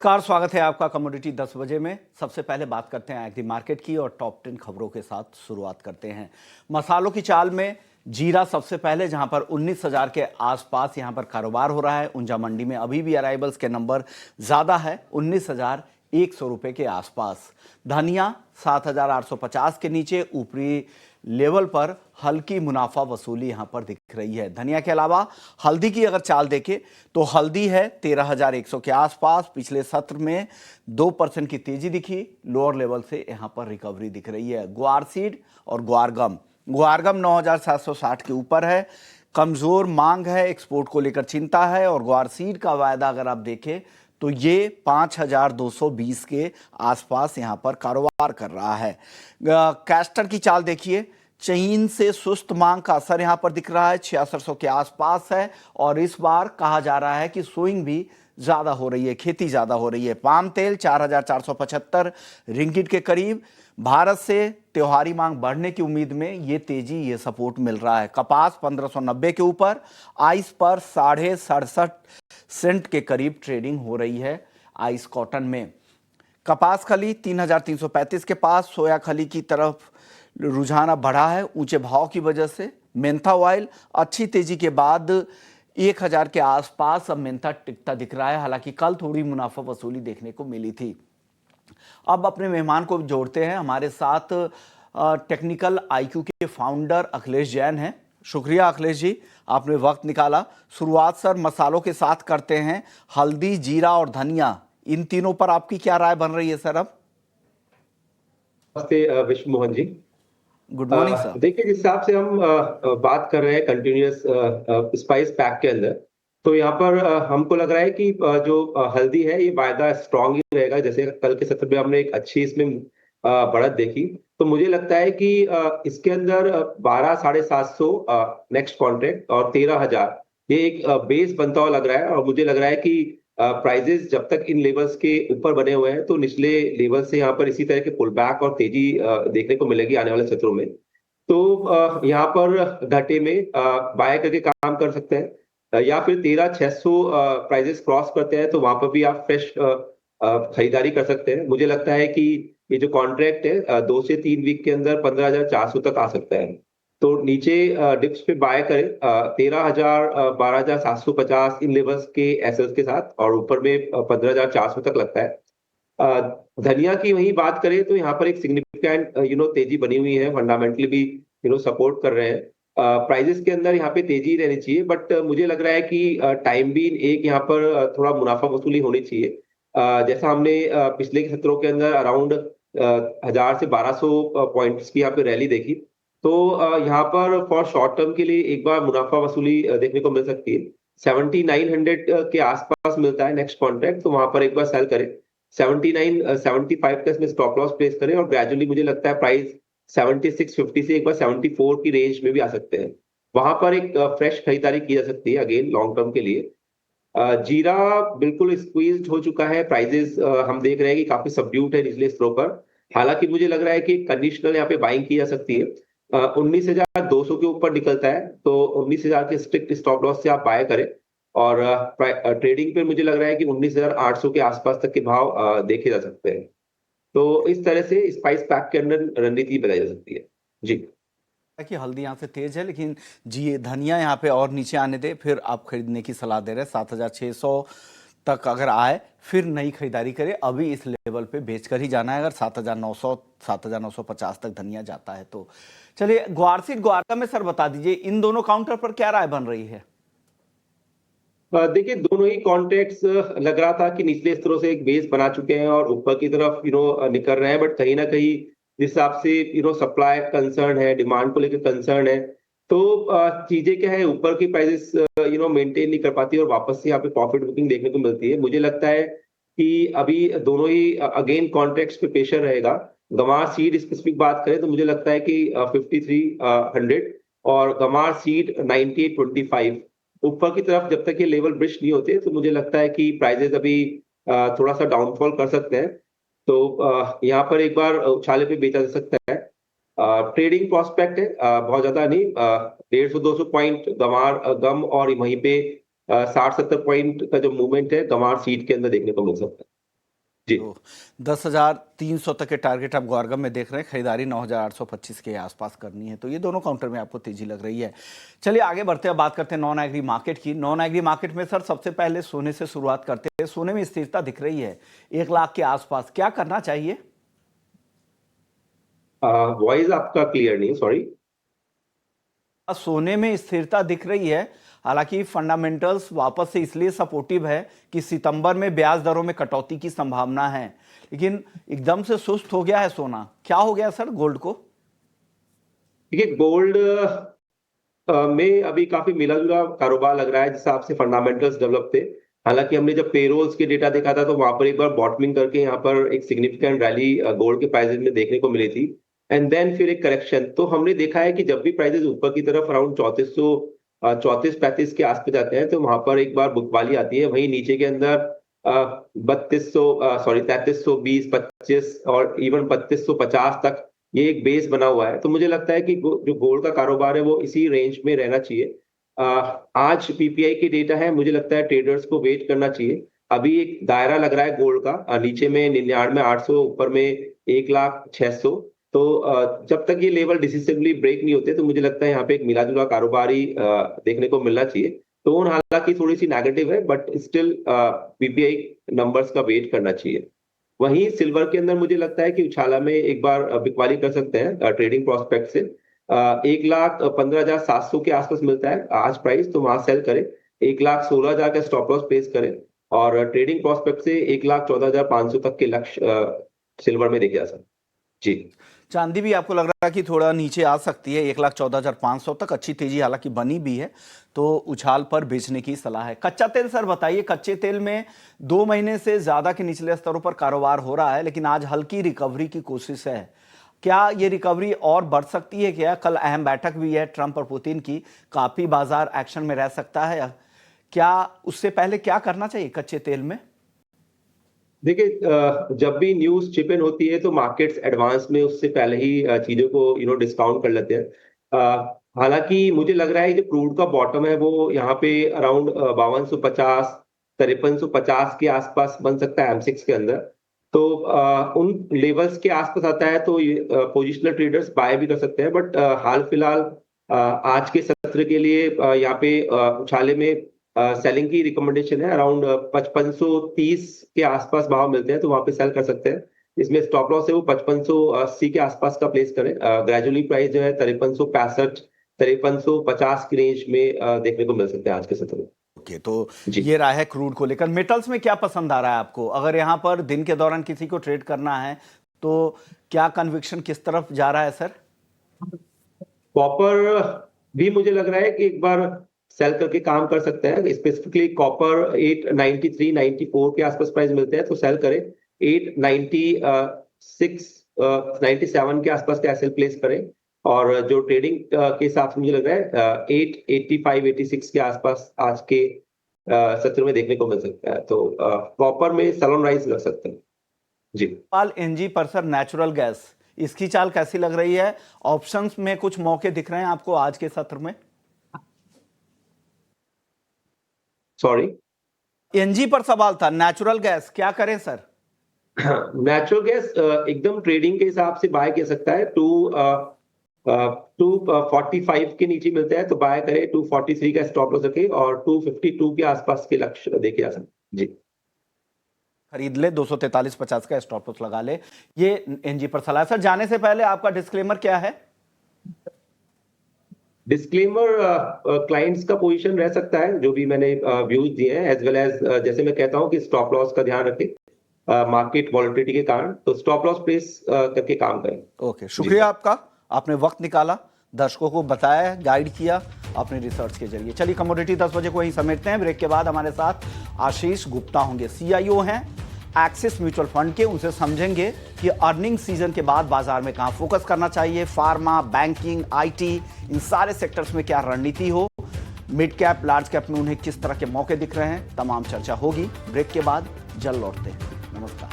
Car स्वागत है आपका कमोडिटी 10 बजे में। सबसे पहले बात करते हैं एग्री मार्केट की और टॉप 10 खबरों के साथ शुरुआत करते हैं। मसालों की चाल में जीरा सबसे पहले, जहां पर 19,000 के आसपास यहां पर कारोबार हो रहा है। ऊंझा मंडी में अभी भी अराइवल्स के नंबर ज्यादा है, 19,100 रुपए के आसपास। धनिया 7,850 के नीचे ऊपरी लेवल पर हल्की मुनाफा वसूली यहां पर दिख रही है। धनिया के अलावा हल्दी की अगर चाल देखें तो हल्दी है 13,100 के आसपास। पिछले सत्र में 2% की तेजी दिखी, लोअर लेवल से यहां पर रिकवरी दिख रही है। ग्वार सीड और ग्वारगम 9,760 के ऊपर है। कमजोर मांग है, एक्सपोर्ट को लेकर चिंता है और ग्वार सीड का वायदा अगर आप देखें तो ये 5,220 के आसपास यहां पर कारोबार कर रहा है। कैस्टर की चाल देखिए, चीन से सुस्त मांग का असर यहां पर दिख रहा है, 6,600 के आसपास है और इस बार कहा जा रहा है कि सोइंग भी ज्यादा हो रही है, खेती ज्यादा हो रही है। पाम तेल 4,475 रिंगिट के करीब। भारत से त्योहारी मांग बढ़ने की उम्मीद में ये तेजी, ये सपोर्ट मिल रहा है। कपास 1,590 के ऊपर, आइस पर 67.5 सेंट के करीब ट्रेडिंग हो रही है। आइस कॉटन में कपास खली 3,335 के पास। सोया खली की तरफ रुझान बढ़ा है ऊंचे भाव की वजह से। मेंथा ऑयल अच्छी तेजी के बाद 1,000 के आसपास अब मेंथा टिकता दिख रहा है, हालांकि कल थोड़ी मुनाफा वसूली देखने को मिली थी। अब अपने मेहमान को जोड़ते हैं, हमारे साथ टेक्निकल आईक्यू के फाउंडर अखिलेश जैन हैं। शुक्रिया अखिलेश जी, आपने वक्त निकाला। शुरुआत सर मसालों के साथ करते हैं। हल्दी, जीरा और धनिया, इन तीनों पर आपकी क्या राय बन रही है सर अब? नमस्ते Vishwa Mohan ji. Good morning sir. देखिए, जिस हिसाब से हम बात कर रहे हैं कंटिन्यूअस स्पाइस पैक के अंदर, तो यहाँ पर हमको लग रहा है कि जो हल्दी है ये वायदा स्ट्रांग ही रहेगा। जैसे कल के सत्र में हमने एक अच्छी इसमें बढ़त देखी, तो मुझे लगता है कि इसके अंदर 12,750 नेक्स्ट कॉन्ट्रैक्ट और 13,000 ये एक बेस बनता हुआ लग रहा है। और मुझे लग रहा है कि प्राइजेस जब तक इन लेवल्स के ऊपर बने हुए हैं तो निचले लेवल से यहाँ पर इसी तरह के पुल बैक और तेजी देखने को मिलेगी आने वाले सत्रों में। तो यहाँ पर घाटे में बाय करके काम कर सकते हैं, या फिर 13,600 प्राइजेस क्रॉस करते हैं तो वहां पर भी आप फ्रेश खरीदारी कर सकते हैं। मुझे लगता है कि ये जो कॉन्ट्रैक्ट है 2 से 3 वीक के अंदर 15,400 तक आ सकता है। तो नीचे डिप्स पे बाय करें 13,000 12,750 इन लेवल्स के एसेट्स के साथ, और ऊपर में 15,400 तक लगता है। धनिया की वही बात करें तो यहाँ पर एक सिग्निफिकेंट तेजी बनी हुई है, फंडामेंटली भी सपोर्ट कर रहे हैं। प्राइजेस के अंदर यहाँ पे तेजी रहनी चाहिए, बट मुझे लग रहा है कि टाइम भी एक यहाँ पर थोड़ा मुनाफा वसूली होनी चाहिए। जैसा हमने पिछले सत्रों के अंदर अराउंड 1,000 से 1,200 पॉइंट्स की यहाँ पे रैली देखी, तो यहाँ पर फॉर शॉर्ट टर्म के लिए एक बार मुनाफा वसूली देखने को मिल सकती है। 7,900 के आसपास मिलता है नेक्स्ट कॉन्ट्रैक्ट, तो वहां पर एक बार सेल करें। 79-75 का इसमें स्टॉप लॉस प्लेस करें और ग्रेजुअली मुझे लगता है प्राइस 7650 से एक बार 74 की रेंज में भी आ सकते हैं। वहां पर एक फ्रेश खरीदारी की जा सकती है अगेन लॉन्ग टर्म के लिए। जीरा बिल्कुल स्क्वीज्ड हो चुका है, प्राइजेस हम देख रहे हैं कि काफी सबड्यूट है निचले स्तरों पर। हालांकि मुझे लग रहा है कि कंडीशनल यहाँ पे बाइंग की जा सकती है। 19,200 के ऊपर निकलता है तो 19,000 के स्ट्रिक्ट स्टॉप लॉस से आप बाय करें, और ट्रेडिंग पे मुझे लग रहा है कि 19,800 के आसपास तक के भाव देखे जा सकते हैं। तो इस तरह से स्पाइस पैक के अंदर रणनीति बनाई जा सकती है जी। कि हल्दी यहाँ से तेज है, लेकिन जी धनिया यहाँ पे और नीचे आने दे, फिर आप खरीदने की सलाह दे रहे हैं। 7,600 तक अगर आए फिर नई खरीदारी करें, अभी इस लेवल पे बेचकर ही जाना है। अगर 7,900 7,950 तक धनिया जाता है तो चलिए। ग्वारसीड ग्वारका में सर बता दीजिए, इन दोनों काउंटर पर क्या राय बन रही है? देखिए, दोनों ही कॉन्ट्रैक्ट्स लग रहा था कि निचले स्तरों से एक बेस बना चुके हैं और ऊपर की तरफ निकल रहे हैं, बट कहीं ना कहीं जिस हिसाब से सप्लाई कंसर्न है, डिमांड को लेकर कंसर्न है, तो चीजें क्या है, ऊपर की प्राइसेस मेंटेन नहीं कर पाती और वापस से यहाँ पे प्रॉफिट बुकिंग देखने को मिलती है। मुझे लगता है कि अभी दोनों ही अगेन कॉन्ट्रैक्ट्स पे प्रेशर रहेगा। गंवार सीड स्पेसिफिक बात करें तो मुझे लगता है कि 5300 और गंवार सीड 9825 ऊपर की तरफ जब तक ये लेवल ब्रिज नहीं होते, तो मुझे लगता है कि प्राइजेस अभी थोड़ा सा डाउनफॉल कर सकते हैं। तो यहाँ पर एक बार उछाले पे बेचा जा सकता है। ट्रेडिंग प्रोस्पेक्ट है, बहुत ज्यादा नहीं, 150-200 पॉइंट गम और वहीं पे 60-70 पॉइंट का जो मूवमेंट है गंवार सीट के अंदर देखने को मिल सकता है। जी। तो 10,300 तक के टारगेट आप गोरगम में देख रहे हैं, खरीदारी 9,825 के आसपास करनी है, तो ये दोनों काउंटर में आपको तेजी लग रही है। चलिए आगे बढ़ते हैं, बात करते हैं नॉन एग्री मार्केट की। नॉन एग्री मार्केट में सर सबसे पहले सोने से शुरुआत करते हैं। सोने में स्थिरता दिख रही है 1 लाख के आसपास, क्या करना चाहिए? वॉइस आपका क्लियर नहीं, सॉरी। सोने में स्थिरता दिख रही है, हालांकि फंडामेंटल्स वापस से इसलिए सपोर्टिव है कि सितंबर में ब्याज दरों में कटौती की संभावना है, लेकिन एकदम से सुस्त हो गया है सोना। क्या हो गया सर गोल्ड को? देखिए, गोल्ड में अभी काफी मिला जुला कारोबार लग रहा है जिस हिसाब से फंडामेंटल्स डेवलप थे। हालांकि हमने जब पेरोल्स के डेटा देखा था तो वहां पर एक बार बॉटमिंग करके यहाँ पर एक सिग्निफिकेंट रैली गोल्ड के प्राइसेस में देखने को मिली थी, एंड देन फिर एक करेक्शन। तो हमने देखा है कि जब भी प्राइसेस ऊपर की तरफ अराउंड 3435 के आसपास जाते हैं तो वहां पर एक बार बुकवाली आती है। वहीं नीचे के अंदर 3320, 25 और इवन 3250 तक ये एक बेस बना हुआ है। तो मुझे लगता है कि जो गोल्ड का कारोबार है वो इसी रेंज में रहना चाहिए। आज पीपीआई के डेटा है, मुझे लगता है ट्रेडर्स को वेट करना चाहिए। अभी एक दायरा लग रहा है गोल्ड का, नीचे में 99,800, ऊपर में 1,06,000। तो जब तक ये लेवल डिसिसिवली ब्रेक नहीं होते तो मुझे लगता है यहाँ पे एक मिला जुला कारोबार ही देखने को मिलना चाहिए। टोन हालांकि थोड़ी सी नेगेटिव है, बट स्टिल पीपीआई नंबर्स का वेट करना चाहिए। वहीं सिल्वर के अंदर मुझे लगता है कि उछाला में एक बार बिकवाली कर सकते हैं ट्रेडिंग प्रोस्पेक्ट से। 1,15,700 के आसपास मिलता है आज प्राइस, तो वहां सेल करें। 1,16,000 का स्टॉप लॉस प्लेस करें और ट्रेडिंग प्रोस्पेक्ट से 1,14,500 तक के लक्ष्य सिल्वर में देखे जा सकते। जी। चांदी भी आपको लग रहा है कि थोड़ा नीचे आ सकती है 1,14,500 तक, अच्छी तेजी हालांकि बनी भी है, तो उछाल पर बेचने की सलाह है। कच्चा तेल सर बताइए, कच्चे तेल में 2 महीने से ज्यादा के निचले स्तरों पर कारोबार हो रहा है, लेकिन आज हल्की रिकवरी की कोशिश है। क्या ये रिकवरी और बढ़ सकती है? क्या कल अहम बैठक भी है ट्रंप और पुतिन की, काफी बाजार एक्शन में रह सकता है? क्या उससे पहले क्या करना चाहिए कच्चे तेल में? देखिए, जब भी न्यूज चिप इन होती है तो मार्केट्स एडवांस में उससे पहले ही चीजों को डिस्काउंट कर लेते हैं। हालांकि मुझे लग रहा है कि जो क्रूड का बॉटम है वो यहाँ पे अराउंड 5250, 5350 के आसपास बन सकता है M6 के अंदर। तो उन लेवल्स के आसपास आता है तो पोजिशनल ट्रेडर्स बाय भी कर सकते हैं। बट हाल फिलहाल आज के सत्र के लिए यहाँ पे उछाले में सेलिंग की रिकमेंडेशन है। अराउंड 5530 के आसपास भाव मिलते हैं तो वहां पे सेल कर सकते हैं। इसमें स्टॉप लॉस है वो 5580 के आसपास का प्लेस करें। ग्रेजुअली प्राइस जो है 5365, 5350 की रेंज में देखने को मिल सकते हैं आज के सत्र में। ओके, तो ये रहा है क्रूड को लेकर। मेटल्स में क्या पसंद आ रहा है आपको? अगर यहाँ पर दिन के दौरान किसी को ट्रेड करना है तो क्या कन्विक्शन किस तरफ जा रहा है सर? कॉपर भी मुझे लग रहा है कि एक बार सेल करके काम कर सकते हैं। स्पेसिफिकली कॉपर 893, 94 के आसपास प्राइस मिलते हैं तो सेल करें। 896, 97 के आसपास का एसएल प्लेस करें। और जो ट्रेडिंग के हिसाब से मुझे लग रहा है 885, 86 के आसपास आज के सत्र में देखने को मिल सकता है। तो कॉपर में सेल ऑन राइज लग सकते हैं। जी। पाल एनजी पर सर नेचुरल गैस, इसकी चाल कैसी लग रही है? ऑप्शंस में कुछ मौके दिख रहे हैं आपको आज के सत्र में? सॉरी, एनजी पर सवाल था, नेचुरल गैस क्या करें सर? नेचुरल गैस एकदम ट्रेडिंग के हिसाब से बाय कर सकता है। 245 के नीचे मिलता है तो बाय करें। 243 का स्टॉप लॉस रखें और 252 के आसपास के लक्ष्य देखे जा सकते हैं। जी, खरीद ले, 243.50 का स्टॉप लॉस लगा ले, ये एनजी पर सलाह। सर जाने से पहले आपका डिस्क्लेमर क्या है? डिस्क्लेमर क्लाइंट्स का पोजीशन रह सकता है जो भी मैंने व्यूज दिए हैं, एज वेल एज जैसे मैं कहता हूं कि स्टॉप लॉस का ध्यान रखें मार्केट वॉलेटिलिटी के कारण, तो स्टॉप लॉस प्लेस करके काम करें। ओके, शुक्रिया आपका, आपने वक्त निकाला, दर्शकों को बताया, गाइड किया अपने रिसर्च के जरिए। चलिए कमोडिटी 10 बजे को ही समेटते हैं। ब्रेक के बाद हमारे साथ आशीष गुप्ता होंगे, CIO हैं एक्सिस म्यूचुअल फंड के। उनसे समझेंगे कि अर्निंग सीजन के बाद बाजार में कहां फोकस करना चाहिए, फार्मा, बैंकिंग, IT, इन सारे सेक्टर्स में क्या रणनीति हो, मिड कैप, लार्ज कैप में उन्हें किस तरह के मौके दिख रहे हैं, तमाम चर्चा होगी। ब्रेक के बाद जल्द लौटते हैं। नमस्कार।